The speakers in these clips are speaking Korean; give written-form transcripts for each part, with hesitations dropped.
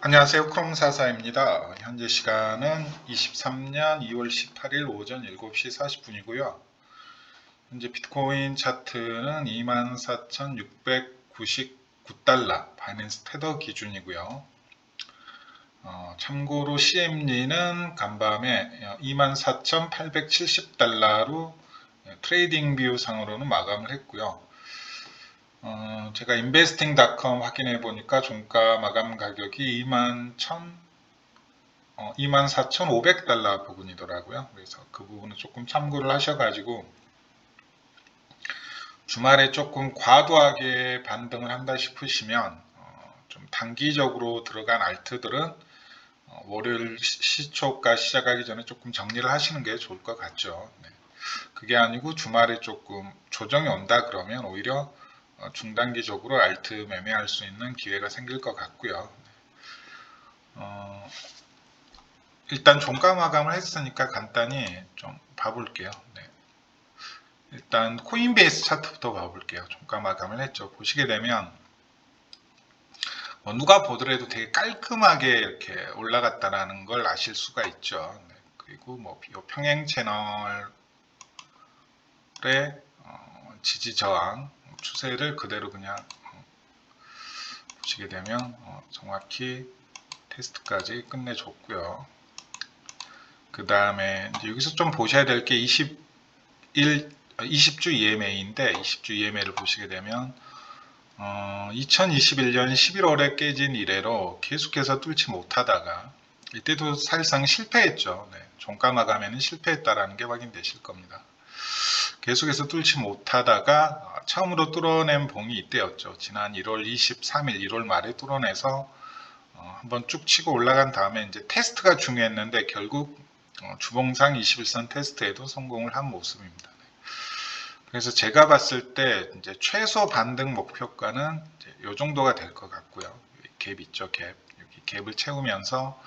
안녕하세요. 크롬사사입니다. 현재 시간은 23년 2월 18일 오전 7시 40분이고요. 현재 비트코인 차트는 24,699달러 바이낸스 테더 기준이고요. 참고로 CME는 간밤에 24,870달러로 트레이딩 뷰 상으로는 마감을 했고요. 제가 investing.com 확인해 보니까 종가 마감 가격이 24,500달러 부분이더라고요. 그래서 그 부분은 조금 참고를 하셔가지고 주말에 조금 과도하게 반등을 한다 싶으시면 좀 단기적으로 들어간 알트들은 월요일 시초가 시작하기 전에 조금 정리를 하시는 게 좋을 것 같죠. 네. 그게 아니고 주말에 조금 조정이 온다 그러면 오히려 중단기적으로 알트 매매할 수 있는 기회가 생길 것 같고요. 일단 종가 마감을 했으니까 간단히 좀 봐볼게요. 네. 일단 코인베이스 차트부터 봐볼게요. 종가 마감을 했죠. 보시게 되면 누가 보더라도 되게 깔끔하게 이렇게 올라갔다라는 걸 아실 수가 있죠. 네. 그리고 이 평행 채널의 지지 저항 추세를 그대로 그냥 보시게 되면 정확히 테스트까지 끝내줬고요. 그 다음에 여기서 좀 보셔야 될 게 20주 EMA인데 20주 EMA를 보시게 되면 2021년 11월에 깨진 이래로 계속해서 뚫지 못하다가 이때도 사실상 실패했죠. 네, 종가 마감에는 실패했다라는 게 확인되실 겁니다. 계속해서 뚫지 못하다가 처음으로 뚫어낸 봉이 이때였죠. 지난 1월 23일 1월 말에 뚫어내서 한번 쭉 치고 올라간 다음에 이제 테스트가 중요했는데 결국 주봉상 21선 테스트에도 성공을 한 모습입니다. 그래서 제가 봤을 때 이제 최소 반등 목표가는 이 정도가 될 것 같고요. 갭 있죠, 갭. 여기 갭을 채우면서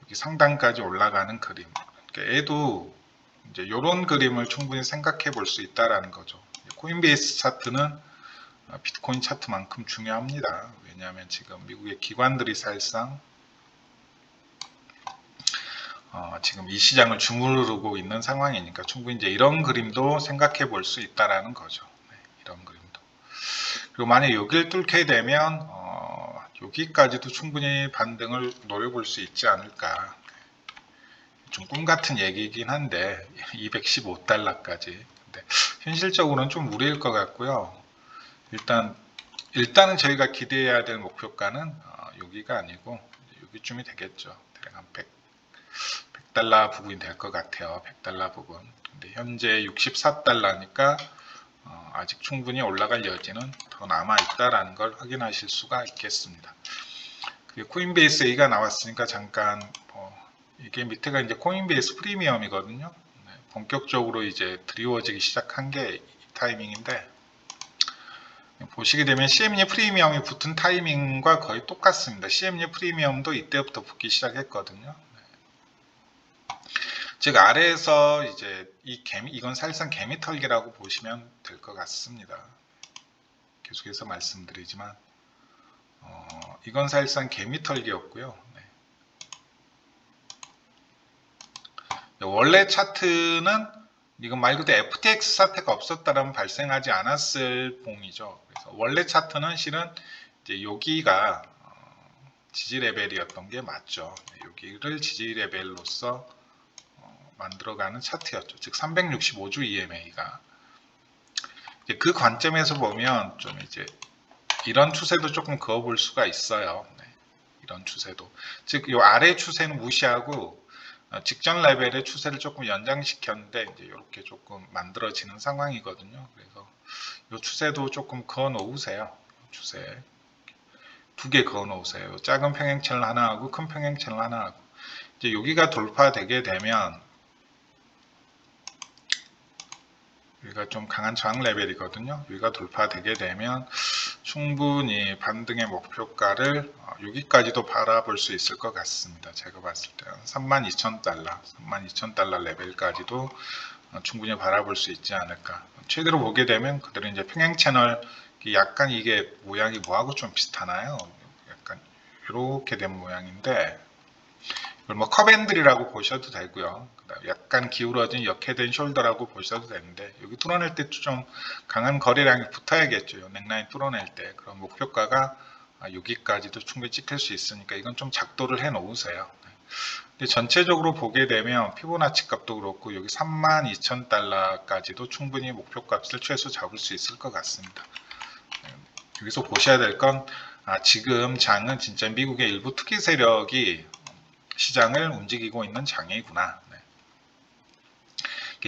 여기 상단까지 올라가는 그림. 그러니까 얘도 이제 이런 그림을 충분히 생각해 볼 수 있다라는 거죠. 코인베이스 차트는 비트코인 차트만큼 중요합니다. 왜냐하면 지금 미국의 기관들이 사실상 지금 이 시장을 주무르고 있는 상황이니까 충분히 이제 이런 그림도 생각해 볼 수 있다라는 거죠. 네, 이런 그림도. 그리고 만약 여기를 뚫게 되면 여기까지도 충분히 반등을 노려볼 수 있지 않을까. 좀 꿈같은 얘기이긴 한데 215달러까지. 근데 현실적으로는 좀 무리일 것 같고요. 일단은 저희가 기대해야 될 목표가는 여기가 아니고 여기쯤이 되겠죠. 대략 한 100달러 부분이 될 것 같아요. 100달러 부분. 근데 현재 64달러니까 아직 충분히 올라갈 여지는 더 남아 있다라는 걸 확인하실 수가 있겠습니다. 코인베이스 A가 나왔으니까 잠깐 이게 밑에가 이제 코인베이스 프리미엄이거든요. 네, 본격적으로 이제 드리워지기 시작한 게 이 타이밍인데 보시게 되면 CME 프리미엄이 붙은 타이밍과 거의 똑같습니다. CME 프리미엄도 이때부터 붙기 시작했거든요. 즉 아래에서 이제 이건 사실상 개미털기라고 보시면 될 것 같습니다. 계속해서 말씀드리지만 이건 사실상 개미털기였고요. 네. 원래 차트는 이건 말 그대로 FTX 사태가 없었다면 발생하지 않았을 봉이죠. 그래서 원래 차트는 실은 이제 여기가 지지 레벨이었던 게 맞죠. 여기를 지지 레벨로서 만들어가는 차트였죠. 즉 365주 EMA가 그 관점에서 보면 좀 이제 이런 추세도 조금 그어볼 수가 있어요. 네, 이런 추세도 즉 이 아래 추세는 무시하고 직전 레벨의 추세를 조금 연장시켰는데 이제 이렇게 조금 만들어지는 상황이거든요. 그래서 이 추세도 조금 그어 놓으세요. 추세 두 개 그어 놓으세요. 작은 평행 채널 하나 하고 큰 평행 채널 하나 하고 이제 여기가 돌파되게 되면 여기가 좀 강한 저항 레벨이거든요. 여기가 돌파되게 되면 충분히 반등의 목표가를 여기까지도 바라볼 수 있을 것 같습니다. 제가 봤을 때는 32,000달러 레벨까지도 충분히 바라볼 수 있지 않을까. 최대로 보게 되면 그대로 이제 평행 채널 약간 이게 모양이 뭐하고 좀 비슷하나요? 약간 이렇게 된 모양인데 이걸 뭐 컵앤들이라고 보셔도 되고요. 그다음에 약간 기울어진 역해된 숄더라고 보셔도 되는데 여기 뚫어낼 때 좀 강한 거래량이 붙어야겠죠. 넥라인 뚫어낼 때. 그럼 목표가가 여기까지도 충분히 찍힐 수 있으니까 이건 좀 작도를 해 놓으세요. 근데 전체적으로 보게 되면 피보나치 값도 그렇고 여기 32,000달러까지도 충분히 목표값을 최소 잡을 수 있을 것 같습니다. 여기서 보셔야 될 건 지금 장은 진짜 미국의 일부 투기 세력이 시장을 움직이고 있는 장이구나. 네.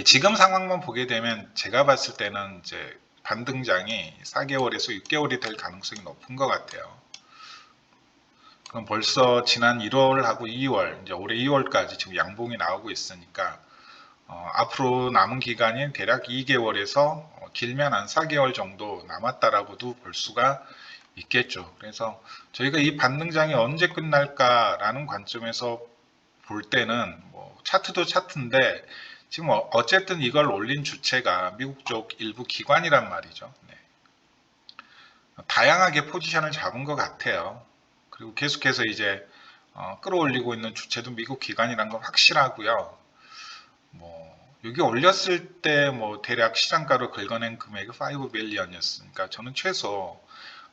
지금 상황만 보게 되면 제가 봤을 때는 이제 반등장이 4개월에서 6개월이 될 가능성이 높은 것 같아요. 그럼 벌써 지난 1월하고 2월, 이제 올해 2월까지 지금 양봉이 나오고 있으니까 앞으로 남은 기간이 대략 2개월에서 길면 한 4개월 정도 남았다라고도 볼 수가 있겠죠. 그래서 저희가 이 반등장이 언제 끝날까라는 관점에서 볼 때는 뭐 차트도 차트인데 지금 어쨌든 이걸 올린 주체가 미국 쪽 일부 기관이란 말이죠. 네. 다양하게 포지션을 잡은 것 같아요. 그리고 계속해서 이제 끌어올리고 있는 주체도 미국 기관이란 건 확실하고요. 뭐 여기 올렸을 때 뭐 대략 시장가로 긁어낸 금액이 5빌리언이었으니까 저는 최소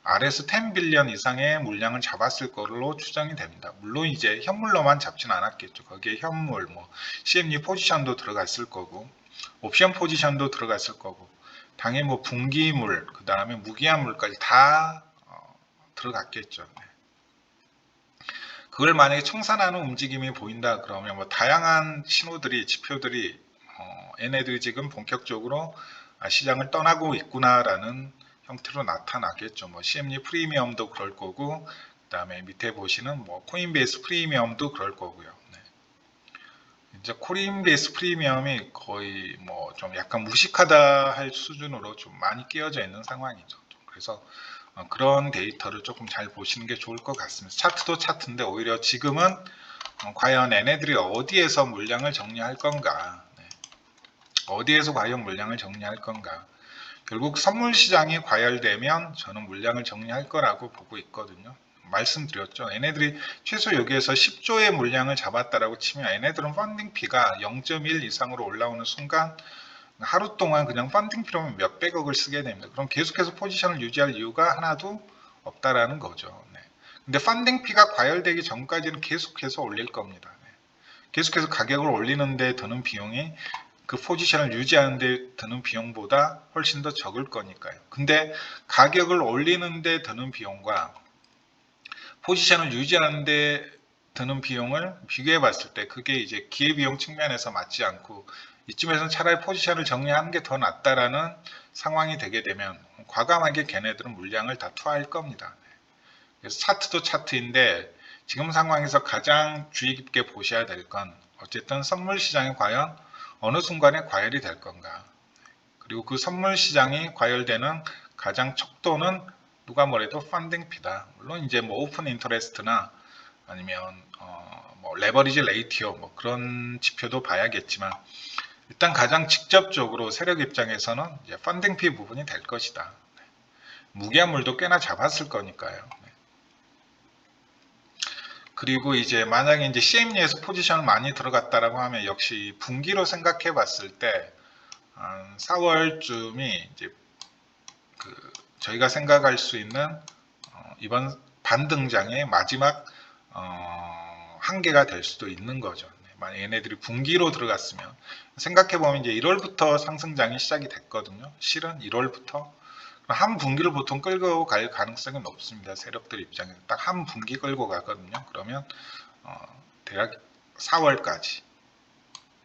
R에서 10빌리언 이상의 물량을 잡았을 걸로 추정이 됩니다. 물론 이제 현물로만 잡지는 않았겠죠. 거기에 현물, 뭐 CME 포지션도 들어갔을 거고, 옵션 포지션도 들어갔을 거고, 당연히 뭐 분기물, 그 다음에 무기한물까지 다 들어갔겠죠. 네. 그걸 만약에 청산하는 움직임이 보인다 그러면 뭐 다양한 신호들이, 지표들이 얘네들이 지금 본격적으로 시장을 떠나고 있구나라는 형태로 나타나겠죠. 뭐 CME 프리미엄도 그럴 거고, 그 다음에 밑에 보시는 뭐 코인베이스 프리미엄도 그럴 거고요. 네. 이제 코인베이스 프리미엄이 거의 뭐 좀 약간 무식하다 할 수준으로 좀 많이 끼어져 있는 상황이죠. 그래서 그런 데이터를 조금 잘 보시는 게 좋을 것 같습니다. 차트도 차트인데 오히려 지금은 과연 얘네들이 어디에서 물량을 정리할 건가, 네. 어디에서 과연 물량을 정리할 건가. 결국 선물 시장이 과열되면 저는 물량을 정리할 거라고 보고 있거든요. 말씀드렸죠. 얘네들이 최소 여기에서 10조의 물량을 잡았다라고 치면 얘네들은 펀딩피가 0.1 이상으로 올라오는 순간 하루 동안 그냥 펀딩피로만 몇백억을 쓰게 됩니다. 그럼 계속해서 포지션을 유지할 이유가 하나도 없다라는 거죠. 네. 근데 펀딩피가 과열되기 전까지는 계속해서 올릴 겁니다. 네. 계속해서 가격을 올리는데 드는 비용이 그 포지션을 유지하는 데 드는 비용보다 훨씬 더 적을 거니까요. 근데 가격을 올리는 데 드는 비용과 포지션을 유지하는 데 드는 비용을 비교해 봤을 때 그게 이제 기회비용 측면에서 맞지 않고 이쯤에서는 차라리 포지션을 정리하는 게 더 낫다라는 상황이 되게 되면 과감하게 걔네들은 물량을 다 투하할 겁니다. 그래서 차트도 차트인데 지금 상황에서 가장 주의 깊게 보셔야 될 건 어쨌든 선물 시장이 과연 어느 순간에 과열이 될 건가. 그리고 그 선물 시장이 과열되는 가장 척도는 누가 뭐래도 펀딩피다. 물론 이제 뭐 오픈 인터레스트나 아니면 뭐 레버리지 레이티오 뭐 그런 지표도 봐야겠지만 일단 가장 직접적으로 세력 입장에서는 이제 펀딩피 부분이 될 것이다. 무기한물도 꽤나 잡았을 거니까요. 그리고 이제 만약에 이제 CME에서 포지션을 많이 들어갔다라고 하면 역시 분기로 생각해 봤을 때 4월쯤이 이제 그 저희가 생각할 수 있는 이번 반등장의 마지막 한계가 될 수도 있는 거죠. 만약 얘네들이 분기로 들어갔으면 생각해 보면 이제 1월부터 상승장이 시작이 됐거든요. 실은 1월부터 한 분기를 보통 끌고 갈 가능성이 높습니다. 세력들 입장에서 딱 한 분기 끌고 가거든요. 그러면 대략 4월까지,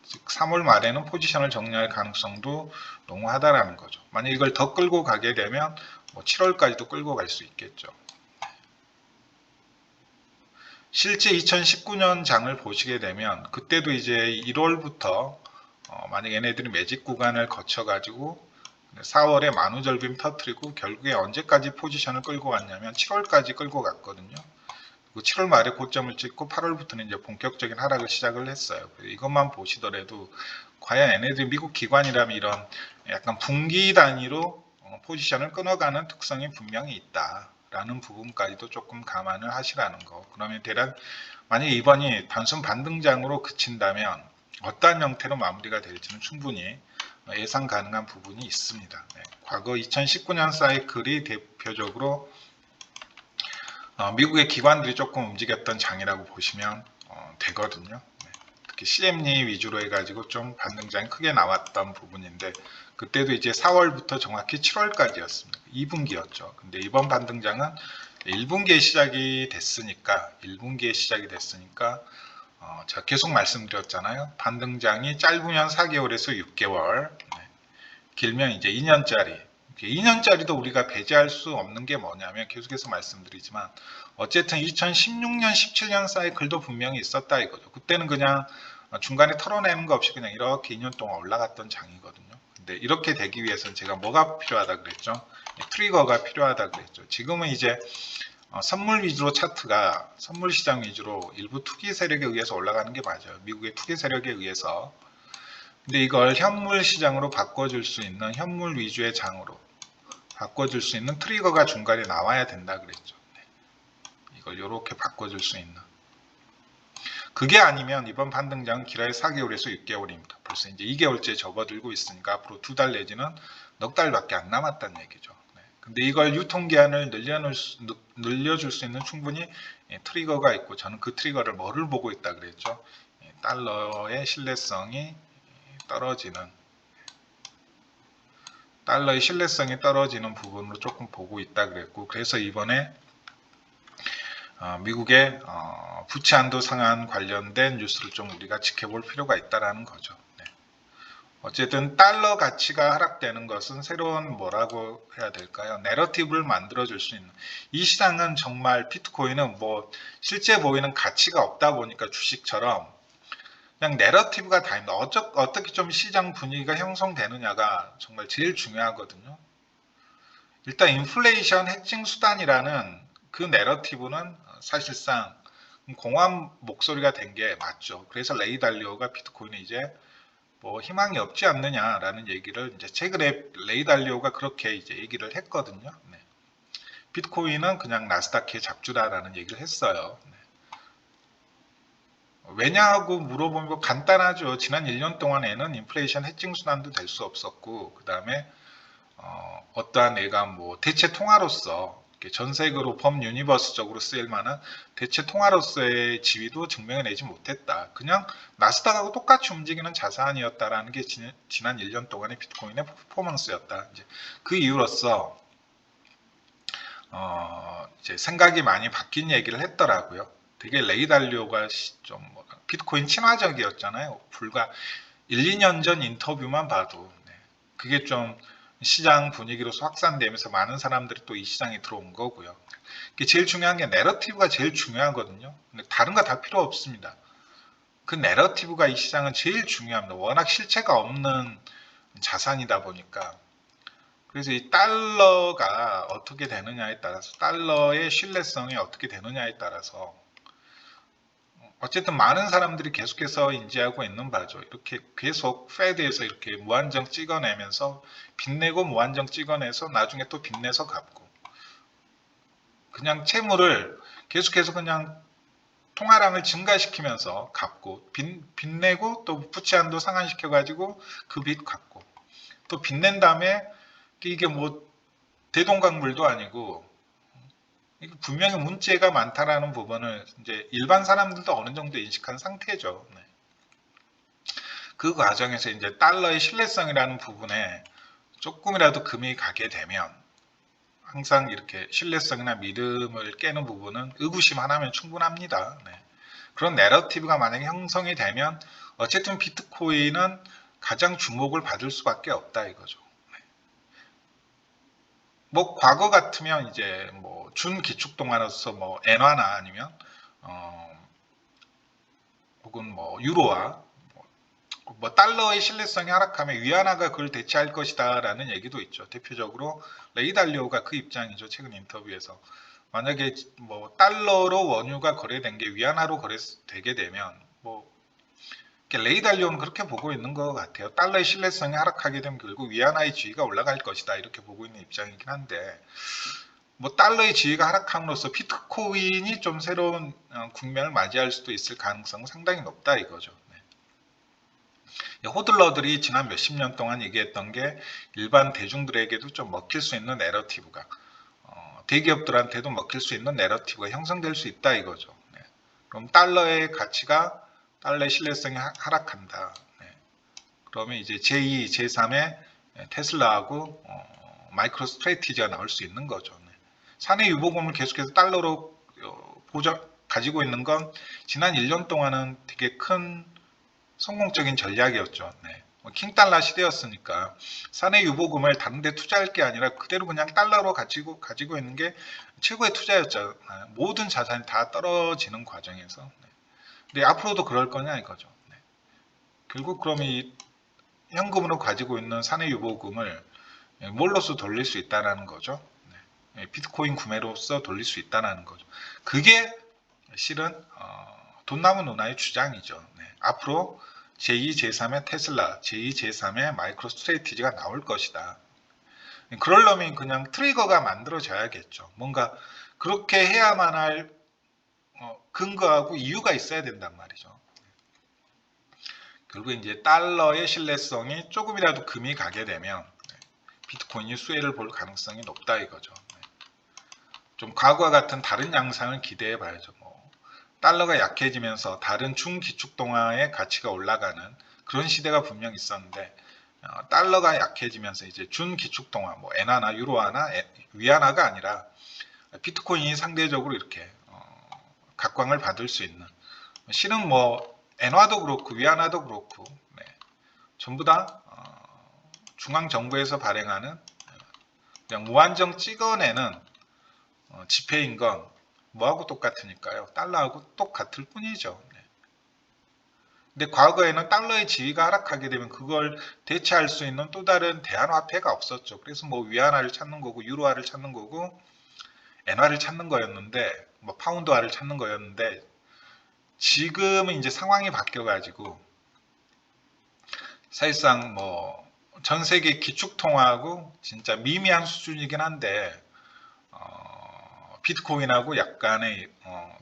즉 3월 말에는 포지션을 정리할 가능성도 농후하다라는 거죠. 만약 이걸 더 끌고 가게 되면 뭐 7월까지도 끌고 갈 수 있겠죠. 실제 2019년 장을 보시게 되면 그때도 이제 1월부터 만약 얘네들이 매직 구간을 거쳐 가지고 4월에 만우절빔 터트리고 결국에 언제까지 포지션을 끌고 갔냐면 7월까지 끌고 갔거든요. 그리고 7월 말에 고점을 찍고 8월부터는 이제 본격적인 하락을 시작을 했어요. 이것만 보시더라도 과연 얘네들이 미국 기관이라면 이런 약간 분기 단위로 포지션을 끊어가는 특성이 분명히 있다. 라는 부분까지도 조금 감안을 하시라는 거. 그러면 대략 만약에 이번이 단순 반등장으로 그친다면 어떠한 형태로 마무리가 될지는 충분히 예상 가능한 부분이 있습니다. 네. 과거 2019년 사이클이 대표적으로 미국의 기관들이 조금 움직였던 장이라고 보시면 되거든요. 네. 특히 CME 위주로 해가지고 좀 반등장이 크게 나왔던 부분인데 그때도 이제 4월부터 정확히 7월까지였습니다. 2분기였죠. 근데 이번 반등장은 1분기에 시작이 됐으니까 제가 계속 말씀드렸잖아요. 반등장이 짧으면 4개월에서 6개월, 길면 이제 2년짜리. 2년짜리도 우리가 배제할 수 없는 게 뭐냐면 계속해서 말씀드리지만 어쨌든 2016년, 17년 사이클도 분명히 있었다 이거죠. 그때는 그냥 중간에 털어내는 거 없이 그냥 이렇게 2년 동안 올라갔던 장이거든요. 근데 이렇게 되기 위해서는 제가 뭐가 필요하다 그랬죠? 트리거가 필요하다 그랬죠. 지금은 이제 선물 위주로 차트가 선물 시장 위주로 일부 투기 세력에 의해서 올라가는 게 맞아요. 미국의 투기 세력에 의해서. 근데 이걸 현물 시장으로 바꿔줄 수 있는 현물 위주의 장으로 바꿔줄 수 있는 트리거가 중간에 나와야 된다 그랬죠. 이걸 이렇게 바꿔줄 수 있는. 그게 아니면 이번 반등장은 길어야 4개월에서 6개월입니다. 벌써 이제 2개월째 접어들고 있으니까 앞으로 2달 내지는 넉 달밖에 안 남았다는 얘기죠. 근데 이걸 유통기한을 늘려줄 수 있는 충분히 트리거가 있고 저는 그 트리거를 뭐를 보고 있다 그랬죠. 달러의 신뢰성이 떨어지는 부분으로 조금 보고 있다 그랬고 그래서 이번에 미국의 부채 한도 상한 관련된 뉴스를 좀 우리가 지켜볼 필요가 있다라는 거죠. 어쨌든 달러 가치가 하락되는 것은 새로운 뭐라고 해야 될까요? 내러티브를 만들어줄 수 있는 이 시장은 정말 비트코인은 뭐 실제 보이는 가치가 없다 보니까 주식처럼 그냥 내러티브가 다입니다. 어떻게 좀 시장 분위기가 형성되느냐가 정말 제일 중요하거든요. 일단 인플레이션 해칭 수단이라는 그 내러티브는 사실상 공허한 목소리가 된 게 맞죠. 그래서 레이 달리오가 비트코인에 이제 뭐 희망이 없지 않느냐라는 얘기를 이제 최근에 레이 달리오가 그렇게 이제 얘기를 했거든요. 네. 비트코인은 그냥 나스닥의 잡주다라는 얘기를 했어요. 네. 왜냐하고 물어보면 간단하죠. 지난 1년 동안에는 인플레이션 해칭 수단도 될 수 없었고 그 다음에 어떠한 애가 뭐 대체 통화로서 전 세계로 범유니버스적으로 쓰일 만한 대체 통화로서의 지위도 증명해내지 못했다. 그냥 나스닥하고 똑같이 움직이는 자산이었다라는 게 지난 1년 동안의 비트코인의 퍼포먼스였다. 이제 그 이유로서 이제 생각이 많이 바뀐 얘기를 했더라고요. 되게 레이 달리오가 좀 비트코인 친화적이었잖아요. 불과 1, 2년 전 인터뷰만 봐도 그게 좀 시장 분위기로서 확산되면서 많은 사람들이 또 이 시장에 들어온 거고요. 제일 중요한 게 내러티브가 제일 중요하거든요. 근데 다른 거 다 필요 없습니다. 그 내러티브가 이 시장은 제일 중요합니다. 워낙 실체가 없는 자산이다 보니까. 그래서 이 달러가 어떻게 되느냐에 따라서 달러의 신뢰성이 어떻게 되느냐에 따라서 어쨌든 많은 사람들이 계속해서 인지하고 있는 바죠. 이렇게 계속 페드에서 이렇게 무한정 찍어내면서 빚내고 무한정 찍어내서 나중에 또 빚내서 갚고 그냥 채무를 계속해서 그냥 통화량을 증가시키면서 갚고 빚내고 또 부채 한도 상한시켜 가지고 그 빚 갚고 또 빚낸 다음에 이게 뭐 대동강물도 아니고 분명히 문제가 많다라는 부분을 이제 일반 사람들도 어느 정도 인식한 상태죠. 네. 그 과정에서 이제 달러의 신뢰성이라는 부분에 조금이라도 금이 가게 되면 항상 이렇게 신뢰성이나 믿음을 깨는 부분은 의구심 하나면 충분합니다. 네. 그런 내러티브가 만약에 형성이 되면 어쨌든 비트코인은 가장 주목을 받을 수밖에 없다 이거죠. 뭐 과거 같으면 이제 뭐 준기축통화로서 뭐 엔화나 아니면 혹은 뭐 유로화 뭐 달러의 신뢰성이 하락하면 위안화가 그걸 대체할 것이다라는 얘기도 있죠. 대표적으로 레이 달리오가 그 입장이죠. 최근 인터뷰에서 만약에 뭐 달러로 원유가 거래된 게 위안화로 거래되게 되면 뭐 레이 달리오는 그렇게 보고 있는 것 같아요. 달러의 신뢰성이 하락하게 되면 결국 위안화의 지위가 올라갈 것이다 이렇게 보고 있는 입장이긴 한데 뭐 달러의 지위가 하락함으로써 비트코인이 좀 새로운 국면을 맞이할 수도 있을 가능성은 상당히 높다 이거죠. 호들러들이 지난 몇십 년 동안 얘기했던 게 일반 대중들에게도 좀 먹힐 수 있는 내러티브가 대기업들한테도 먹힐 수 있는 내러티브가 형성될 수 있다 이거죠. 그럼 달러의 가치가 달러의 신뢰성이 하락한다. 그러면 이제 제2, 제3의 테슬라하고 마이크로 스트래티지가 나올 수 있는 거죠. 사내 유보금을 계속해서 달러로 가지고 있는 건 지난 1년 동안은 되게 큰 성공적인 전략이었죠. 킹달러 시대였으니까 사내 유보금을 다른 데 투자할 게 아니라 그대로 그냥 달러로 가지고 있는 게 최고의 투자였죠. 모든 자산이 다 떨어지는 과정에서. 근데 앞으로도 그럴 거냐 이거죠. 결국 그럼 이 현금으로 가지고 있는 사내 유보금을 뭘로써 돌릴 수 있다는 거죠. 비트코인 구매로써 돌릴 수 있다는 거죠. 그게 실은 돈 남은 누나의 주장이죠. 앞으로 제2, 제3의 테슬라, 제2, 제3의 마이크로 스트래티지가 나올 것이다. 그러려면 그냥 트리거가 만들어져야겠죠. 뭔가 그렇게 해야만 할 근거하고 이유가 있어야 된단 말이죠. 결국 이제 달러의 신뢰성이 조금이라도 금이 가게 되면 비트코인이 수혜를 볼 가능성이 높다 이거죠. 좀 과거와 같은 다른 양상을 기대해 봐야죠. 달러가 약해지면서 다른 중기축통화의 가치가 올라가는 그런 시대가 분명 있었는데 달러가 약해지면서 이제 준기축통화, 뭐 엔화나 유로화나 위안화가 아니라 비트코인이 상대적으로 이렇게 각광을 받을 수 있는, 실은 뭐 엔화도 그렇고 위안화도 그렇고 전부 다 중앙정부에서 발행하는 그냥 무한정 찍어내는 지폐인 건 뭐하고 똑같으니까요. 달러하고 똑같을 뿐이죠. 근데 과거에는 달러의 지위가 하락하게 되면 그걸 대체할 수 있는 또 다른 대안화폐가 없었죠. 그래서 뭐 위안화를 찾는 거고 유로화를 찾는 거고 엔화를 찾는 거였는데, 뭐 파운드화를 찾는 거였는데, 지금은 이제 상황이 바뀌어가지고 사실상 뭐 전 세계 기축통화하고 진짜 미미한 수준이긴 한데 비트코인하고 약간의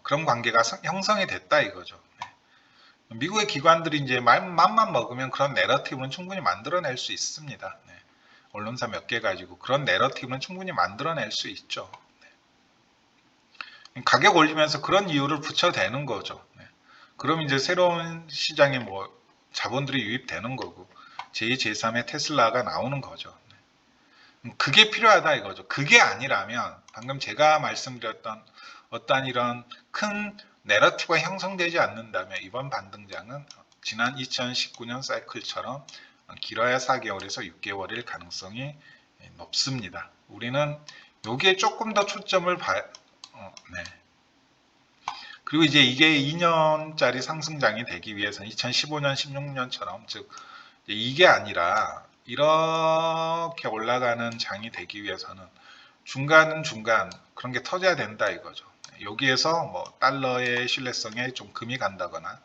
그런 관계가 형성이 됐다 이거죠. 미국의 기관들이 이제 맘만 먹으면 그런 내러티브는 충분히 만들어낼 수 있습니다. 언론사 몇 개 가지고 그런 내러티브는 충분히 만들어낼 수 있죠. 가격 올리면서 그런 이유를 붙여대는 거죠. 그럼 이제 새로운 시장에 뭐 자본들이 유입되는 거고 제2, 제3의 테슬라가 나오는 거죠. 그게 필요하다 이거죠. 그게 아니라면 방금 제가 말씀드렸던 어떠한 이런 큰 내러티브가 형성되지 않는다면 이번 반등장은 지난 2019년 사이클처럼 길어야 4개월에서 6개월일 가능성이 높습니다. 우리는 여기에 조금 더 초점을 그리고 이제 이게 2년짜리 상승장이 되기 위해서는 2015년, 16년처럼 즉 이게 아니라 이렇게 올라가는 장이 되기 위해서는 중간중간 그런 게 터져야 된다 이거죠. 여기에서 뭐 달러의 신뢰성에 좀 금이 간다거나,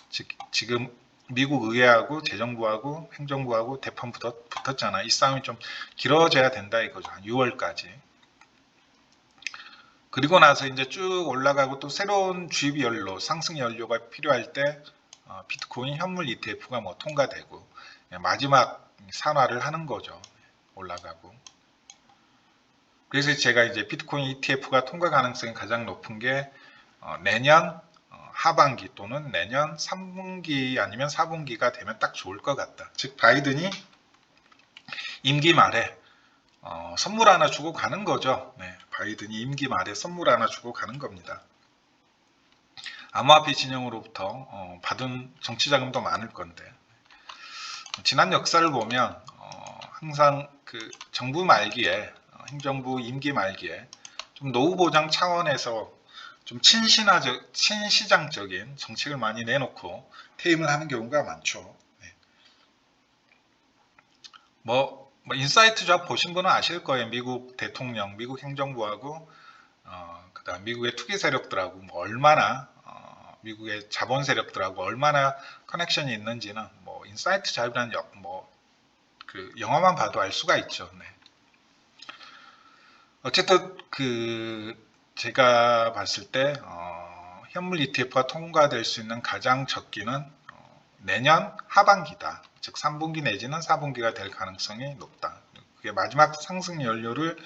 즉 지금 미국 의회하고 재정부하고 행정부하고 대판 붙었잖아. 이 싸움이 좀 길어져야 된다 이거죠. 한 6월까지. 그리고 나서 이제 쭉 올라가고 또 새로운 주입 연료, 상승 연료가 필요할 때 비트코인 현물 ETF가 뭐 통과되고 마지막 산화를 하는 거죠. 올라가고. 그래서 제가 이제 비트코인 ETF가 통과 가능성이 가장 높은 게 내년 하반기 또는 내년 3분기 아니면 4분기가 되면 딱 좋을 것 같다. 즉 바이든이 임기 말에 선물 하나 주고 가는 거죠. 바이든이 임기 말에 선물 하나 주고 가는 겁니다. 암호화폐 진영으로부터 받은 정치자금도 많을 건데, 지난 역사를 보면 항상 그 정부 말기에 행정부 임기 말기에 좀 노후 보장 차원에서 좀 친시장적인 정책을 많이 내놓고 퇴임을 하는 경우가 많죠. 뭐 인사이트 잡 보신 분은 아실 거예요. 미국 대통령, 미국 행정부하고 그다음 미국의 투기 세력들하고 뭐 얼마나 미국의 자본 세력들하고 얼마나 커넥션이 있는지는 뭐 인사이트 잡이라는 뭐 그 영화만 봐도 알 수가 있죠. 어쨌든 제가 봤을 때 현물 ETF가 통과될 수 있는 가장 적기는 내년 하반기다. 즉 3분기 내지는 4분기가 될 가능성이 높다. 그게 마지막 상승 연료를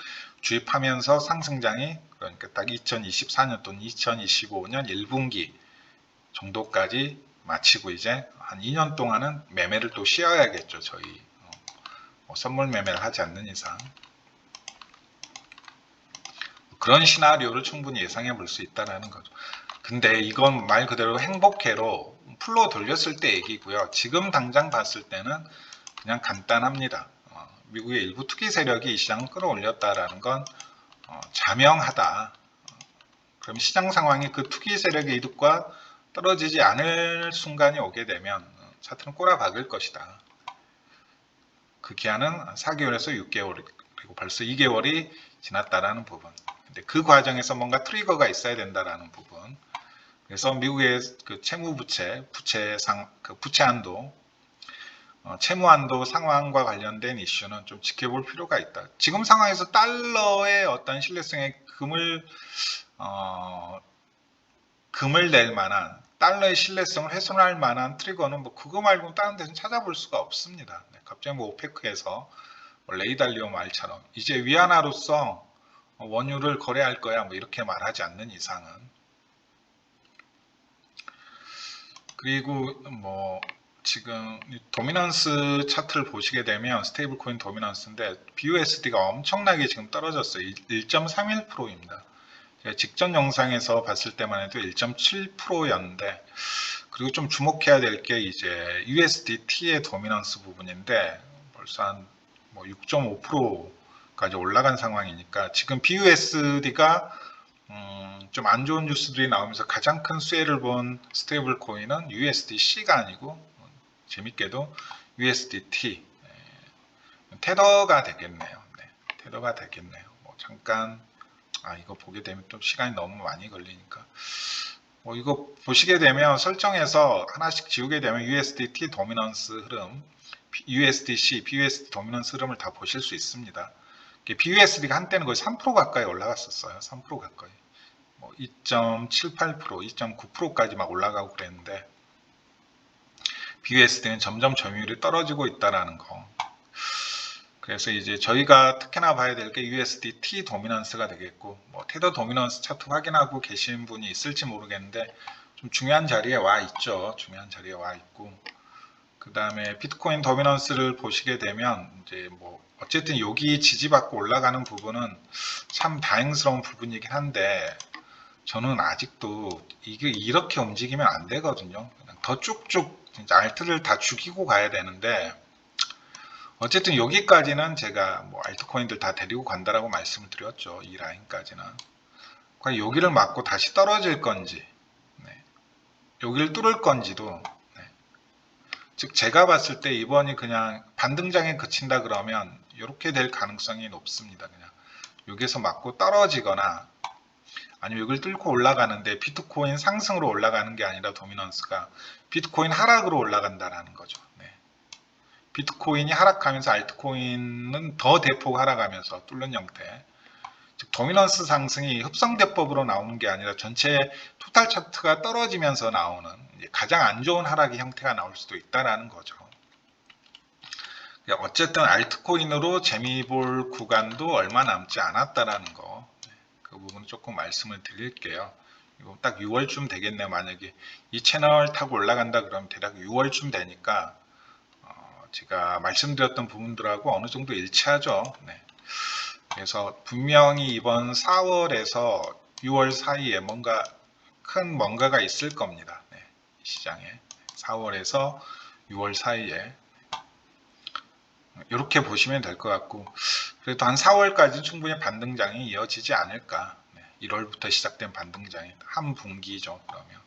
주입하면서 상승장이 그러니까 딱 2024년 또는 2025년 1분기 정도까지 마치고 이제 한 2년 동안은 매매를 또 쉬어야겠죠. 저희 선물 매매를 하지 않는 이상. 그런 시나리오를 충분히 예상해 볼 수 있다는 거죠. 근데 이건 말 그대로 행복회로 풀로 돌렸을 때 얘기고요. 지금 당장 봤을 때는 그냥 간단합니다. 미국의 일부 투기 세력이 이 시장을 끌어올렸다라는 건 자명하다. 그럼 시장 상황이 그 투기 세력의 이득과 떨어지지 않을 순간이 오게 되면 차트는 꼬라박을 것이다. 그 기한은 4개월에서 6개월, 그리고 벌써 2개월이 지났다라는 부분. 근데 그 과정에서 뭔가 트리거가 있어야 된다라는 부분. 그래서 미국의 그 채무부채, 부채 한도, 채무 한도 상황과 관련된 이슈는 좀 지켜볼 필요가 있다. 지금 상황에서 달러의 어떤 신뢰성의 금을 낼 만한, 달러의 신뢰성을 훼손할 만한 트리거는 뭐 그거 말고 다른 데서 찾아볼 수가 없습니다. 갑자기 뭐 오페크에서 레이달리오 말처럼 이제 위안화로서 원유를 거래할 거야 뭐 이렇게 말하지 않는 이상은. 그리고 뭐 지금 도미넌스 차트를 보시게 되면 스테이블 코인 도미넌스인데 BUSD가 엄청나게 지금 떨어졌어요. 1.31%입니다. 제가 직전 영상에서 봤을 때만 해도 1.7%였는데, 그리고 좀 주목해야 될 게 이제 USDT의 도미넌스 부분인데 벌써 한 뭐 6.5%까지 올라간 상황이니까 지금 BUSD가 좀 안 좋은 뉴스들이 나오면서 가장 큰 수혜를 본 스테이블 코인은 USDC가 아니고 재밌게도 USDT, 테더가 되겠네요. 네, 테더가 되겠네요. 뭐 잠깐 이거 보게 되면 또 시간이 너무 많이 걸리니까 뭐 이거 보시게 되면 설정에서 하나씩 지우게 되면 USDT 도미넌스 흐름, USDC, BUSD 도미넌스 흐름을 다 보실 수 있습니다. BUSD가 한때는 거의 3% 가까이 올라갔었어요. 3% 가까이. 2.78%, 2.9%까지 막 올라가고 그랬는데 BUSD는 점점 점유율이 떨어지고 있다라는 거. 그래서 이제 저희가 특히나 봐야 될 게 USDT 도미넌스가 되겠고, 뭐 테더 도미넌스 차트 확인하고 계신 분이 있을지 모르겠는데 좀 중요한 자리에 와 있죠. 중요한 자리에 와 있고, 그 다음에 비트코인 도미넌스를 보시게 되면 이제 뭐 어쨌든 여기 지지받고 올라가는 부분은 참 다행스러운 부분이긴 한데 저는 아직도 이게 이렇게 움직이면 안 되거든요. 그냥 더 쭉쭉 진짜 알트를 다 죽이고 가야 되는데 어쨌든 여기까지는 제가 뭐 알트코인들 다 데리고 간다라고 말씀을 드렸죠. 이 라인까지는. 과연 여기를 맞고 다시 떨어질 건지, 여기를 뚫을 건지도, 즉 제가 봤을 때 이번이 그냥 반등장에 그친다 그러면 이렇게 될 가능성이 높습니다. 그냥 여기서 맞고 떨어지거나 아니면 여기를 뚫고 올라가는데 비트코인 상승으로 올라가는 게 아니라 도미넌스가 비트코인 하락으로 올라간다라는 거죠. 비트코인이 하락하면서 알트코인은 더 대폭 하락하면서 뚫는 형태. 즉 도미넌스 상승이 흡성대법으로 나오는 게 아니라 전체 토탈 차트가 떨어지면서 나오는 가장 안 좋은 하락의 형태가 나올 수도 있다라는 거죠. 어쨌든 알트코인으로 재미 볼 구간도 얼마 남지 않았다라는 거. 그 부분 조금 말씀을 드릴게요. 이거 딱 6월쯤 되겠네요. 만약에 이 채널 타고 올라간다 그러면 대략 6월쯤 되니까 제가 말씀드렸던 부분들하고 어느 정도 일치하죠. 그래서 분명히 이번 4월에서 6월 사이에 뭔가가 있을 겁니다. 시장에 4월에서 6월 사이에 이렇게 보시면 될 것 같고, 그래도 한 4월까지 충분히 반등장이 이어지지 않을까. 1월부터 시작된 반등장이 한 분기죠. 그러면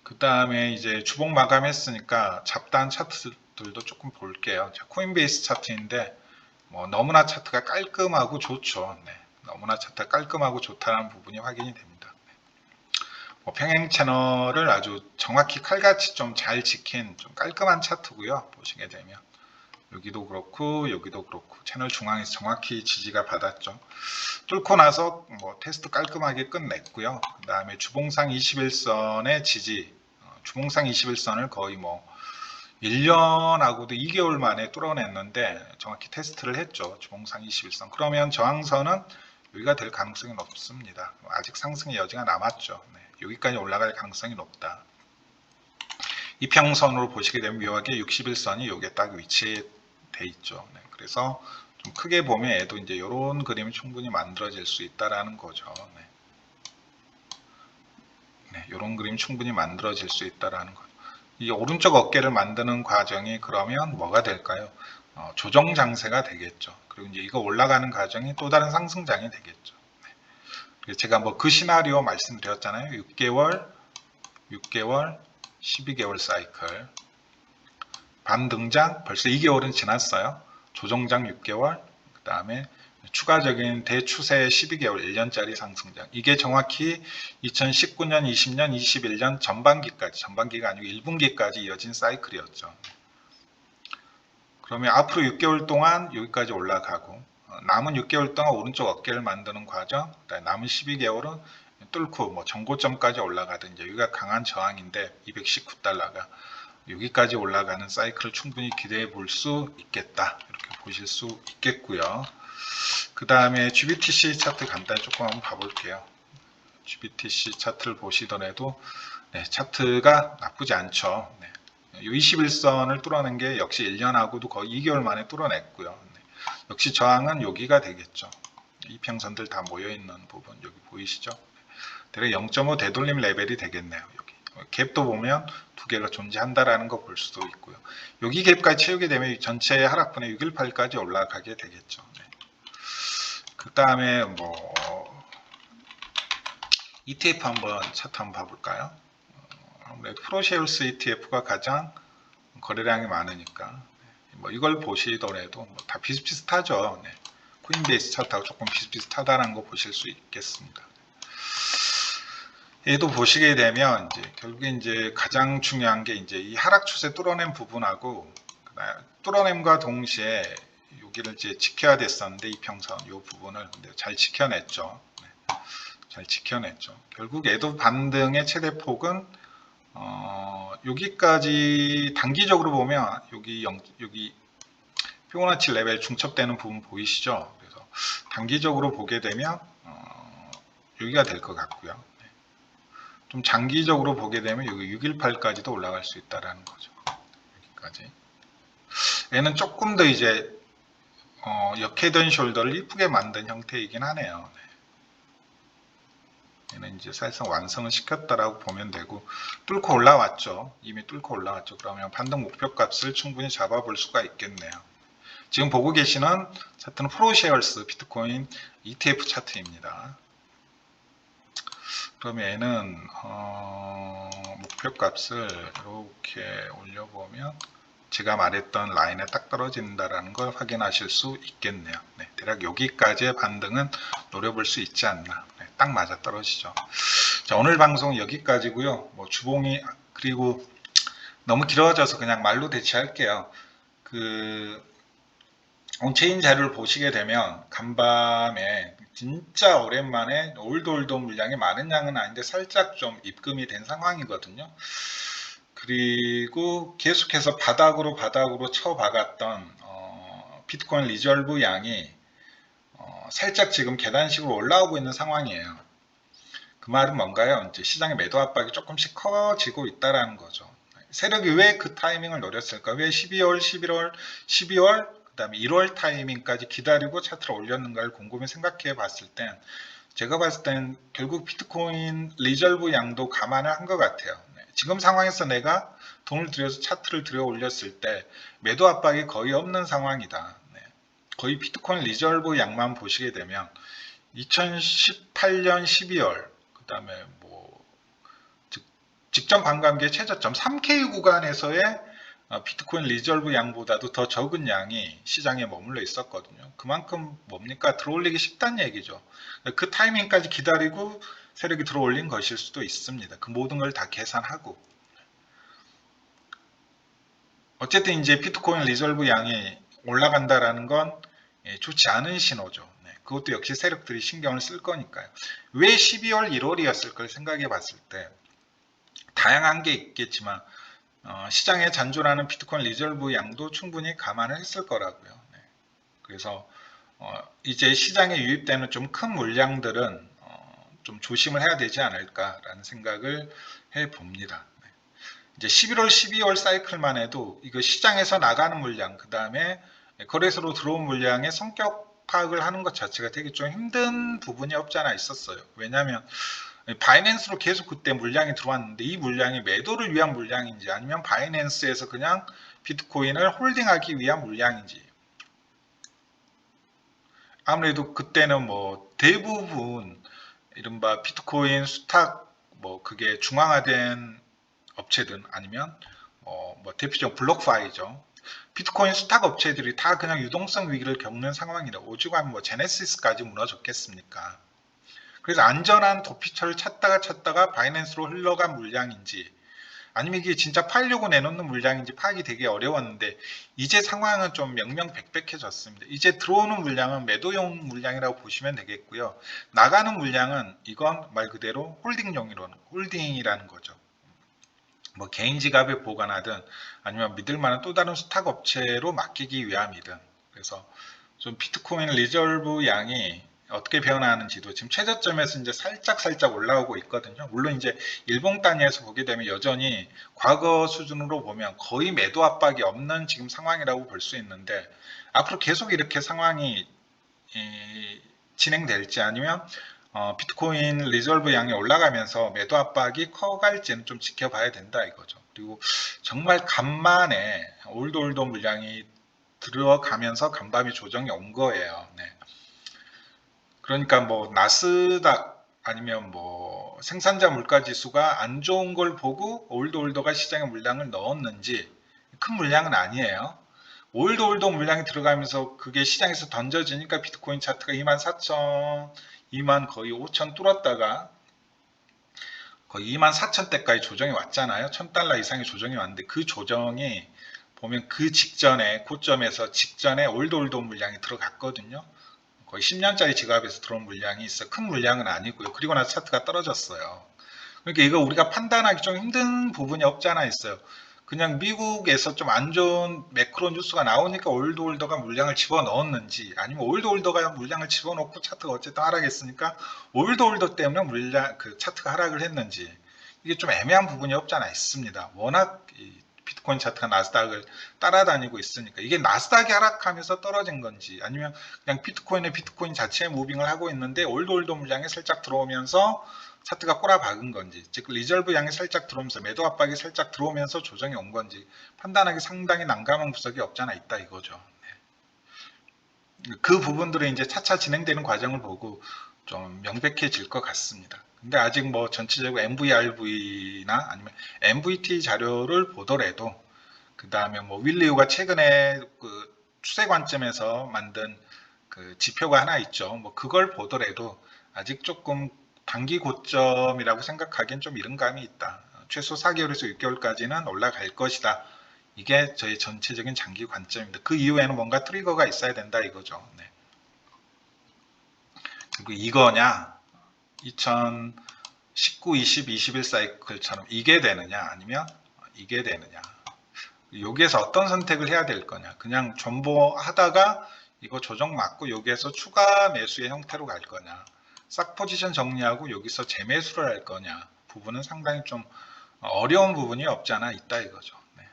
그 다음에 이제 주봉 마감했으니까 잡다한 차트들도 조금 볼게요. 코인베이스 차트인데 뭐 너무나 차트가 깔끔하고 좋죠. 너무나 차트가 깔끔하고 좋다는 부분이 확인이 됩니다. 평행 채널을 아주 정확히 칼같이 좀 잘 지킨 좀 깔끔한 차트고요. 보시게 되면 여기도 그렇고 여기도 그렇고 채널 중앙에서 정확히 지지가 받았죠. 뚫고 나서 뭐 테스트 깔끔하게 끝냈고요. 그 다음에 주봉상 21선의 지지, 주봉상 21선을 거의 뭐 1년하고도 2개월 만에 뚫어냈는데 정확히 테스트를 했죠. 주봉상 21선. 그러면 저항선은 여기가 될 가능성이 높습니다. 아직 상승의 여지가 남았죠. 네, 여기까지 올라갈 가능성이 높다. 이평선으로 보시게 되면 묘하게 61선이 여기에 딱 위치해 있죠. 네, 그래서 좀 크게 보면 얘도 이제 이런 그림이 충분히 만들어질 수 있다라는 거죠. 네, 이런 그림이 충분히 만들어질 수 있다라는 거죠. 이 오른쪽 어깨를 만드는 과정이 그러면 뭐가 될까요? 조정 장세가 되겠죠. 그리고 이제 이거 올라가는 과정이 또 다른 상승장이 되겠죠. 네. 제가 뭐 그 시나리오 말씀드렸잖아요. 6개월, 12개월 사이클. 반등장 벌써 2개월은 지났어요. 조정장 6개월, 그 다음에 추가적인 대추세 12개월 1년짜리 상승장. 이게 정확히 2019년, 20년, 21년 전반기가 아니고 1분기까지 이어진 사이클이었죠. 그러면 앞으로 6개월 동안 여기까지 올라가고 남은 6개월 동안 오른쪽 어깨를 만드는 과정, 그다음에 남은 12개월은 뚫고 뭐 전고점까지 올라가든 이제 여기가 강한 저항인데 219달러가 여기까지 올라가는 사이클을 충분히 기대해 볼 수 있겠다. 이렇게 보실 수 있겠고요. 그 다음에 GBTC 차트 간단히 조금 한번 봐볼게요. GBTC 차트를 보시더라도 네, 차트가 나쁘지 않죠. 네. 21선을 뚫어낸 게 역시 1년하고도 거의 2개월 만에 뚫어냈고요. 네. 역시 저항은 여기가 되겠죠. 이평선들 다 모여있는 부분 여기 보이시죠? 대략 0.5 되돌림 레벨이 되겠네요. 여기 갭도 보면 두 개가 존재한다라는 거 볼 수도 있고요. 여기 갭까지 채우게 되면 전체 하락분의 618까지 올라가게 되겠죠. 네. 그 다음에 뭐 ETF 한번 차트 한번 봐볼까요? 아무래도 프로셰어스 ETF가 가장 거래량이 많으니까 뭐 이걸 보시더라도 뭐다 비슷비슷하죠. 네. 코인베이스 차트하고 조금 비슷비슷하다는 거 보실 수 있겠습니다. 얘도 보시게 되면 이제 결국에 이제 가장 중요한 게 이제 이 하락 추세 뚫어낸 부분하고 뚫어냄과 동시에 여기를 이제 지켜야 됐었는데 이평선 이 부분을 근데 잘 지켜냈죠. 네. 잘 지켜냈죠. 결국 얘도 반등의 최대 폭은 여기까지 단기적으로 보면 여기 피보나치 레벨 중첩되는 부분 보이시죠? 그래서 단기적으로 보게 되면 여기가 될 것 같고요. 네. 좀 장기적으로 보게 되면 여기 618까지도 올라갈 수 있다라는 거죠. 여기까지. 얘는 조금 더 이제 역헤드 숄더를 이쁘게 만든 형태이긴 하네요. 네. 얘는 이제 사실상 완성을 시켰다라고 보면 되고 뚫고 올라왔죠. 이미 뚫고 올라왔죠. 그러면 반등 목표 값을 충분히 잡아볼 수가 있겠네요. 지금 보고 계시는 차트는 프로셰어스 비트코인 ETF 차트입니다. 그러면 얘는 목표 값을 이렇게 올려보면 제가 말했던 라인에 딱 떨어진다는 걸 확인하실 수 있겠네요. 네, 대략 여기까지의 반등은 노려볼 수 있지 않나. 네, 딱 맞아 떨어지죠. 자, 오늘 방송 여기까지고요. 뭐 주봉이 그리고 너무 길어져서 그냥 말로 대체할게요. 온체인 자료를 보시게 되면 간밤에 진짜 오랜만에 올돌도 물량이 많은 양은 아닌데 살짝 좀 입금이 된 상황이거든요. 그리고 계속해서 바닥으로 쳐박았던 비트코인 리저브 양이 살짝 지금 계단식으로 올라오고 있는 상황이에요. 그 말은 뭔가요? 이제 시장의 매도 압박이 조금씩 커지고 있다라는 거죠. 세력이 왜 그 타이밍을 노렸을까? 왜 12월, 11월, 12월, 그 다음에 1월 타이밍까지 기다리고 차트를 올렸는가를 곰곰이 생각해 봤을 땐 제가 봤을 땐 결국 비트코인 리저브 양도 감안을 한 것 같아요. 지금 상황에서 내가 돈을 들여서 차트를 들여 올렸을 때 매도 압박이 거의 없는 상황이다. 거의 비트코인 리저브 양만 보시게 되면 2018년 12월 그 다음에 뭐 직전 관광기의 최저점 3K 구간에서의 비트코인 리저브 양보다도 더 적은 양이 시장에 머물러 있었거든요. 그만큼 뭡니까? 들어올리기 쉽다는 얘기죠. 그 타이밍까지 기다리고 세력이 들어올린 것일 수도 있습니다. 그 모든 걸 다 계산하고 어쨌든 이제 비트코인 리저브 양이 올라간다라는 건 좋지 않은 신호죠. 네, 그것도 역시 세력들이 신경을 쓸 거니까요. 왜 12월, 1월이었을 걸 생각해 봤을 때 다양한 게 있겠지만 시장에 잔존하는 비트코인 리저브 양도 충분히 감안을 했을 거라고요. 네, 그래서 이제 시장에 유입되는 좀 큰 물량들은 좀 조심을 해야 되지 않을까라는 생각을 해 봅니다. 이제 11월, 12월 사이클만 해도 이거 시장에서 나가는 물량, 그 다음에 거래소로 들어온 물량의 성격 파악을 하는 것 자체가 되게 좀 힘든 부분이 없지 않아 있었어요. 왜냐하면 바이낸스로 계속 그때 물량이 들어왔는데 이 물량이 매도를 위한 물량인지 아니면 바이낸스에서 그냥 비트코인을 홀딩하기 위한 물량인지, 아무래도 그때는 뭐 대부분 이른바 비트코인 수탁 뭐 그게 중앙화된 업체든 아니면 뭐 대표적 블록파이죠. 비트코인 수탁 업체들이 다 그냥 유동성 위기를 겪는 상황이라 오죽하면 뭐 제네시스까지 무너졌겠습니까? 그래서 안전한 도피처를 찾다가 바이낸스로 흘러간 물량인지 아니면 이게 진짜 팔려고 내놓는 물량인지 파악이 되게 어려웠는데 이제 상황은 좀 명명백백해졌습니다. 이제 들어오는 물량은 매도용 물량이라고 보시면 되겠고요. 나가는 물량은 이건 말 그대로 홀딩이라는 거죠. 뭐 개인 지갑에 보관하든 아니면 믿을 만한 또 다른 수탁 업체로 맡기기 위함이든, 그래서 좀 비트코인 리저브 양이 어떻게 변화하는지도 지금 최저점에서 이제 살짝 올라오고 있거든요. 물론 이제 일봉 단위에서 보게 되면 여전히 과거 수준으로 보면 거의 매도 압박이 없는 지금 상황이라고 볼 수 있는데 앞으로 계속 이렇게 상황이 진행될지 아니면 비트코인 리저브 양이 올라가면서 매도 압박이 커갈지는 좀 지켜봐야 된다 이거죠. 그리고 정말 간만에 올드 물량이 들어가면서 간밤이 조정이 온 거예요. 네. 그러니까 뭐 나스닥 아니면 뭐 생산자 물가 지수가 안 좋은 걸 보고 올드가 시장에 물량을 넣었는지, 큰 물량은 아니에요. 올드 물량이 들어가면서 그게 시장에서 던져지니까 비트코인 차트가 24,000, 2만 거의 5천 뚫었다가 거의 24,000대까지 조정이 왔잖아요. $1,000 이상의 조정이 왔는데 그 조정이 보면 그 직전에 고점에서 직전에 올드 물량이 들어갔거든요. 거의 10년짜리 지갑에서 들어온 물량이 있어. 큰 물량은 아니고요. 그리고 나서 차트가 떨어졌어요. 그러니까 이거 우리가 판단하기 좀 힘든 부분이 없지 않아 있어요. 그냥 미국에서 좀 안 좋은 매크로 뉴스가 나오니까 올드가 물량을 집어넣었는지 아니면 올드가 물량을 집어넣고 차트가 어쨌든 하락했으니까 올드 때문에 물량 그 차트가 하락을 했는지, 이게 좀 애매한 부분이 없지 않아 있습니다. 워낙 비트코인 차트가 나스닥을 따라다니고 있으니까 이게 나스닥이 하락하면서 떨어진 건지 아니면 그냥 비트코인 자체에 무빙을 하고 있는데 올드 물량이 살짝 들어오면서 차트가 꼬라박은 건지, 즉 리저브 양이 살짝 들어오면서 매도 압박이 살짝 들어오면서 조정이 온 건지 판단하기 상당히 난감한 구석이 없잖아 있다 이거죠. 그 부분들은 이제 차차 진행되는 과정을 보고 좀 명백해질 것 같습니다. 근데 아직 뭐 전체적으로 MVRV나 아니면 MVT 자료를 보더라도, 그 다음에 뭐 윌리우가 최근에 그 추세 관점에서 만든 그 지표가 하나 있죠. 뭐 그걸 보더라도 아직 조금 단기 고점이라고 생각하기엔 좀 이른 감이 있다. 최소 4개월에서 6개월까지는 올라갈 것이다. 이게 저희 전체적인 장기 관점입니다. 그 이후에는 뭔가 트리거가 있어야 된다 이거죠. 네. 그리고 이거냐, 2019, 20, 21 사이클처럼 이게 되느냐 아니면 이게 되느냐, 여기에서 어떤 선택을 해야 될 거냐, 그냥 존버하다가 이거 조정 맞고 여기에서 추가 매수의 형태로 갈 거냐, 싹 포지션 정리하고 여기서 재매수를 할 거냐, 부분은 상당히 좀 어려운 부분이 없지 않아 있다 이거죠. 네.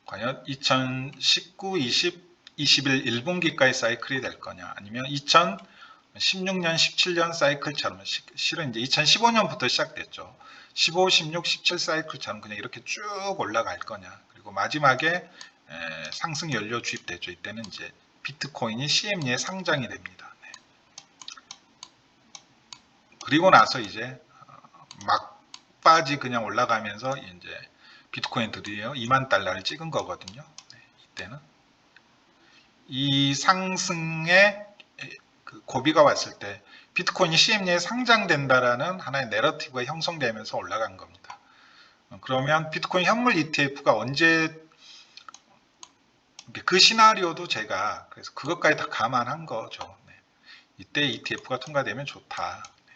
과연 2019, 20, 21 1분기까지 사이클이 될 거냐 아니면 2016년, 17년 사이클처럼, 실은 이제 2015년부터 시작됐죠. 15, 16, 17 사이클처럼 그냥 이렇게 쭉 올라갈 거냐, 그리고 마지막에 상승 연료 주입되죠. 이때는 이제 비트코인이 CME에 상장이 됩니다. 네. 그리고 나서 이제 막바지 그냥 올라가면서 이제 비트코인 드디어 2만 달러를 찍은 거거든요. 네, 이때는 이 상승의 그 고비가 왔을 때 비트코인이 CME에 상장된다라는 하나의 내러티브가 형성되면서 올라간 겁니다. 그러면 비트코인 현물 ETF가 언제 그 시나리오도 제가 그래서 그것까지 다 감안한 거죠. 네. 이때 ETF가 통과되면 좋다. 네.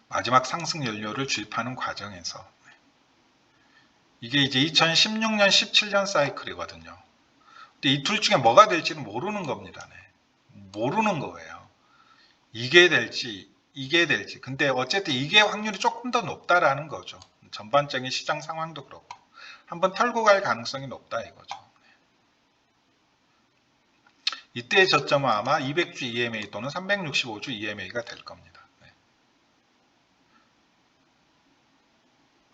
마지막 상승 연료를 주입하는 과정에서 네. 이게 이제 2016년, 17년 사이클이거든요. 근데 이 둘 중에 뭐가 될지는 모르는 겁니다. 네. 모르는 거예요. 이게 될지 이게 될지. 근데 어쨌든 이게 확률이 조금 더 높다라는 거죠. 전반적인 시장 상황도 그렇고 한번 털고 갈 가능성이 높다 이거죠. 이때의 저점은 아마 200주 EMA 또는 365주 EMA가 될 겁니다.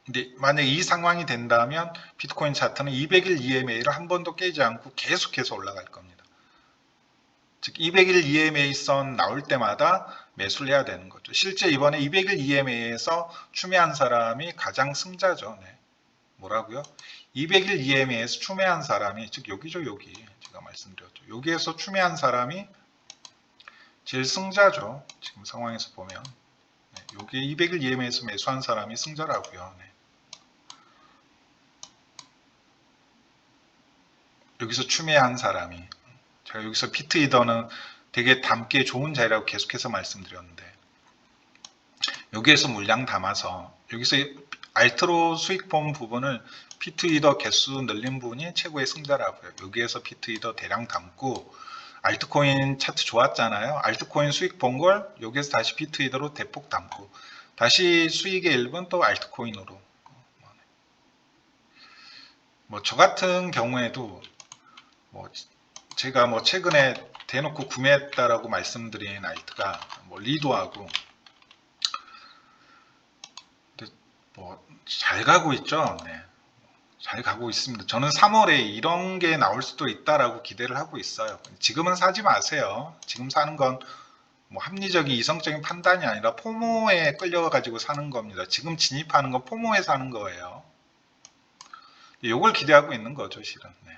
근데 만약에 이 상황이 된다면 비트코인 차트는 200일 EMA를 한 번도 깨지 않고 계속해서 올라갈 겁니다. 즉 200일 EMA 선 나올 때마다 매수를 해야 되는 거죠. 실제 이번에 200일 EMA에서 추매한 사람이 가장 승자죠. 네. 뭐라고요? 200일 EMA에서 추매한 사람이 즉 여기죠. 여기 제가 말씀드렸죠. 여기에서 추매한 사람이 제일 승자죠. 지금 상황에서 보면 네. 여기 200일 EMA에서 매수한 사람이 승자라고요. 네. 여기서 추매한 사람이 제가 여기서 피트이더는 되게 담기 좋은 자리라고 계속해서 말씀드렸는데 여기에서 물량 담아서 여기서 알트로 수익 본 부분을 피트이더 개수 늘린 부분이 최고의 승자라고요. 여기에서 피트이더 대량 담고 알트코인 차트 좋았잖아요. 알트코인 수익 본 걸 여기에서 다시 피트이더로 대폭 담고 다시 수익의 일부는 또 알트코인으로 뭐 저 같은 경우에도 뭐 제가 뭐 최근에 대놓고 구매했다라고 말씀드린 알트가 뭐 리도하고 뭐 잘 가고 있죠. 네. 잘 가고 있습니다. 저는 3월에 이런 게 나올 수도 있다라고 기대를 하고 있어요. 지금은 사지 마세요. 지금 사는 건 뭐 합리적인 이성적인 판단이 아니라 포모에 끌려가지고 사는 겁니다. 지금 진입하는 건 포모에 사는 거예요. 이걸 기대하고 있는 거죠, 실은. 네.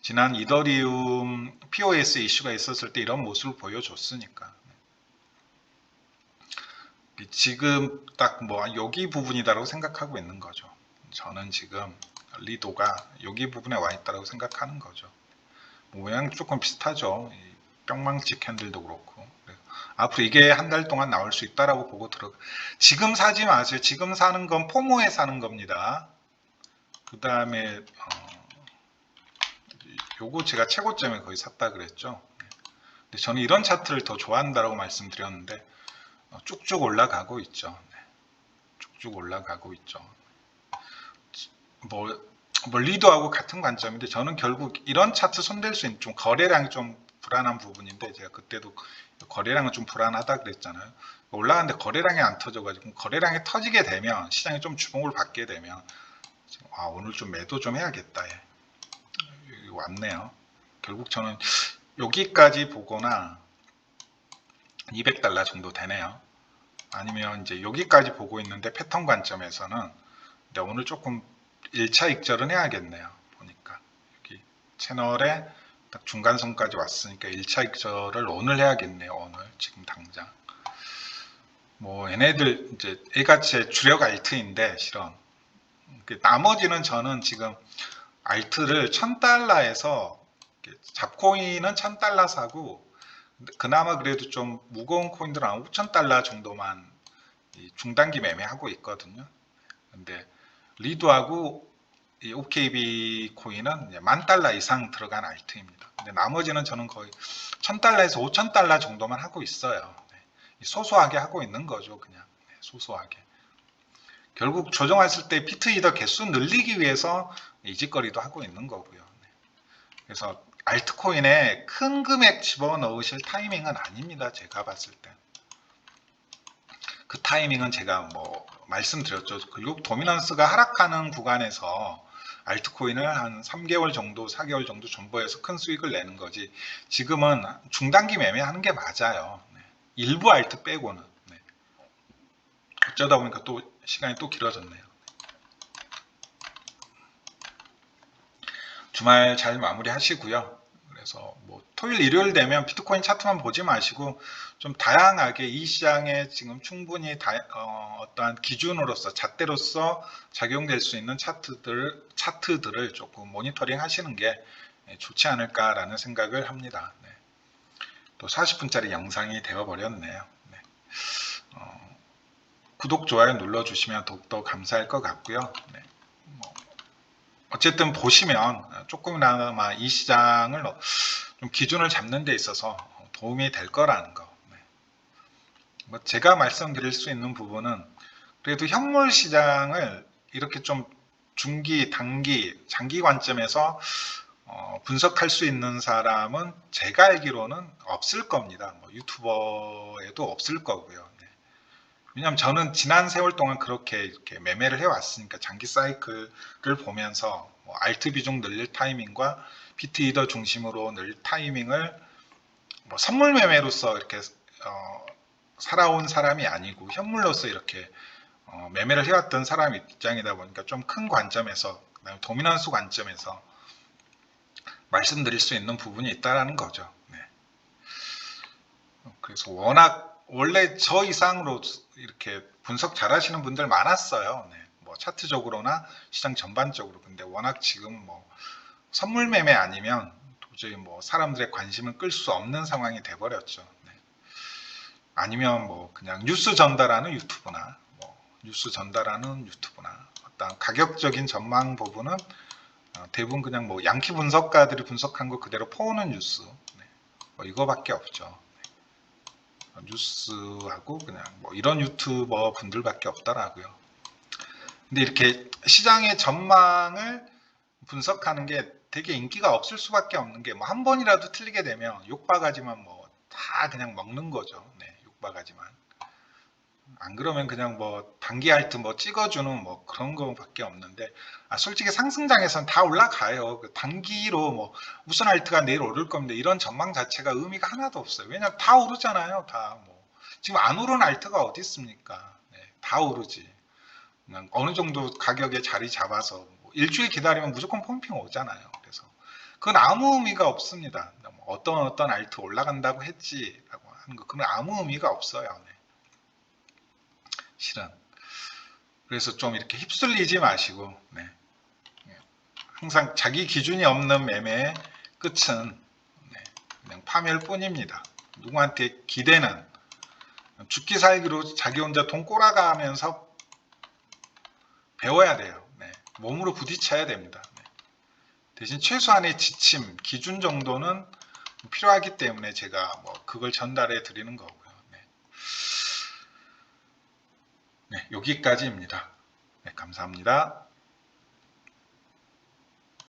지난 이더리움 POS 이슈가 있었을 때 이런 모습을 보여줬으니까. 지금 딱 뭐 여기 부분이다라고 생각하고 있는 거죠. 저는 지금 리도가 여기 부분에 와 있다고 생각하는 거죠. 모양 조금 비슷하죠. 뿅망치 캔들도 그렇고. 앞으로 이게 한 달 동안 나올 수 있다라고 보고 지금 사지 마세요. 지금 사는 건 포모에 사는 겁니다. 그 다음에 요거 제가 최고점에 거의 샀다 그랬죠. 근데 저는 이런 차트를 더 좋아한다라고 말씀드렸는데 쭉쭉 올라가고 있죠. 쭉쭉 올라가고 있죠. 뭐 리드하고 같은 관점인데 저는 결국 이런 차트 손댈 수 있는 좀 거래량이 좀 불안한 부분인데 제가 그때도 거래량은 좀 불안하다 그랬잖아요. 올라가는데 거래량이 안 터져가지고 거래량이 터지게 되면 시장이 좀 주목을 받게 되면 오늘 좀 매도 좀 해야겠다. 여기 왔네요. 결국 저는 여기까지 보거나 200달러 정도 되네요. 아니면 이제 여기까지 보고 있는데 패턴 관점에서는 오늘 조금 1차 익절은 해야겠네요. 보니까 여기 채널에 딱 중간선까지 왔으니까 1차 익절을 오늘 해야겠네요. 오늘 지금 당장 뭐 얘네들 이제 A같이 주력 알트인데 실은 나머지는 저는 지금 알트를 1000달러에서 잡코인은 1000달러 사고 그나마 그래도 좀 무거운 코인들은 한 5000달러 정도만 중단기 매매하고 있거든요. 근데 리드하고 이 OKB 코인은 10,000달러 이상 들어간 알트입니다. 근데 나머지는 저는 거의 1000달러에서 5000달러 정도만 하고 있어요. 소소하게 하고 있는 거죠. 그냥 소소하게. 결국 조정했을 때 피트이더 개수 늘리기 위해서 이직거리도 하고 있는 거고요. 그래서 알트코인에 큰 금액 집어넣으실 타이밍은 아닙니다. 제가 봤을 때. 그 타이밍은 제가 뭐 말씀드렸죠. 결국 도미넌스가 하락하는 구간에서 알트코인을 한 3개월 정도, 4개월 정도 존버해서 큰 수익을 내는 거지. 지금은 중단기 매매하는 게 맞아요. 일부 알트 빼고는. 어쩌다 보니까 또 시간이 또 길어졌네요. 주말 잘 마무리 하시고요. 그래서 뭐 토요일, 일요일 되면 비트코인 차트만 보지 마시고 좀 다양하게 이 시장에 지금 충분히 어떠한 기준으로서 잣대로서 작용될 수 있는 차트들을 조금 모니터링 하시는 게 좋지 않을까라는 생각을 합니다. 네. 또 40분짜리 영상이 되어버렸네요. 네. 구독, 좋아요 눌러주시면 더욱더 감사할 것 같고요. 네. 어쨌든 보시면 조금이나마 이 시장을 좀 기준을 잡는 데 있어서 도움이 될 거라는 거. 뭐 제가 말씀드릴 수 있는 부분은 그래도 현물 시장을 이렇게 좀 중기, 단기, 장기 관점에서 분석할 수 있는 사람은 제가 알기로는 없을 겁니다. 뭐 유튜버에도 없을 거고요. 네. 왜냐하면 저는 지난 세월 동안 그렇게 이렇게 매매를 해왔으니까 장기 사이클을 보면서 뭐 알트 비중 늘릴 타이밍과 비트 이더 중심으로 늘 타이밍을 뭐 선물 매매로서 이렇게 살아온 사람이 아니고 현물로서 이렇게 매매를 해왔던 사람 입장이다 보니까 좀 큰 관점에서 도미넌스 관점에서 말씀드릴 수 있는 부분이 있다라는 거죠. 네. 그래서 워낙 원래 저 이상으로 이렇게 분석 잘 하시는 분들 많았어요. 네. 뭐 차트적으로나 시장 전반적으로. 근데 워낙 지금 뭐 선물 매매 아니면 도저히 뭐 사람들의 관심을 끌 수 없는 상황이 돼버렸죠. 네. 아니면 뭐 그냥 뉴스 전달하는 유튜브나 어떤 가격적인 전망 부분은 대부분 그냥 뭐 양키 분석가들이 분석한 거 그대로 퍼오는 뉴스, 네. 뭐 이거밖에 없죠. 뉴스하고 그냥 뭐 이런 유튜버 분들밖에 없더라고요. 근데 이렇게 시장의 전망을 분석하는 게 되게 인기가 없을 수밖에 없는 게 뭐 한 번이라도 틀리게 되면 욕바가지만 뭐 다 그냥 먹는 거죠. 네, 욕바가지만. 안 그러면 그냥 뭐 단기 알트 뭐 찍어주는 뭐 그런 거밖에 없는데, 솔직히 상승장에서는 다 올라가요. 단기로 뭐 무슨 알트가 내일 오를 겁니다, 이런 전망 자체가 의미가 하나도 없어요. 왜냐면 다 오르잖아요. 다 뭐 지금 안 오른 알트가 어디 있습니까? 네, 다 오르지. 그냥 어느 정도 가격에 자리 잡아서 뭐 일주일 기다리면 무조건 펌핑 오잖아요. 그래서 그건 아무 의미가 없습니다. 어떤 알트 올라간다고 했지라고 하는 거, 그건 아무 의미가 없어요. 네. 실은. 그래서 좀 이렇게 휩쓸리지 마시고, 네. 항상 자기 기준이 없는 매매의 끝은 그냥 파멸 뿐입니다. 누구한테 기대는 죽기 살기로 자기 혼자 돈 꼬라가면서 배워야 돼요. 네. 몸으로 부딪혀야 됩니다. 네. 대신 최소한의 지침, 기준 정도는 필요하기 때문에 제가 뭐 그걸 전달해 드리는 거고요. 네. 네, 여기까지입니다. 네, 감사합니다.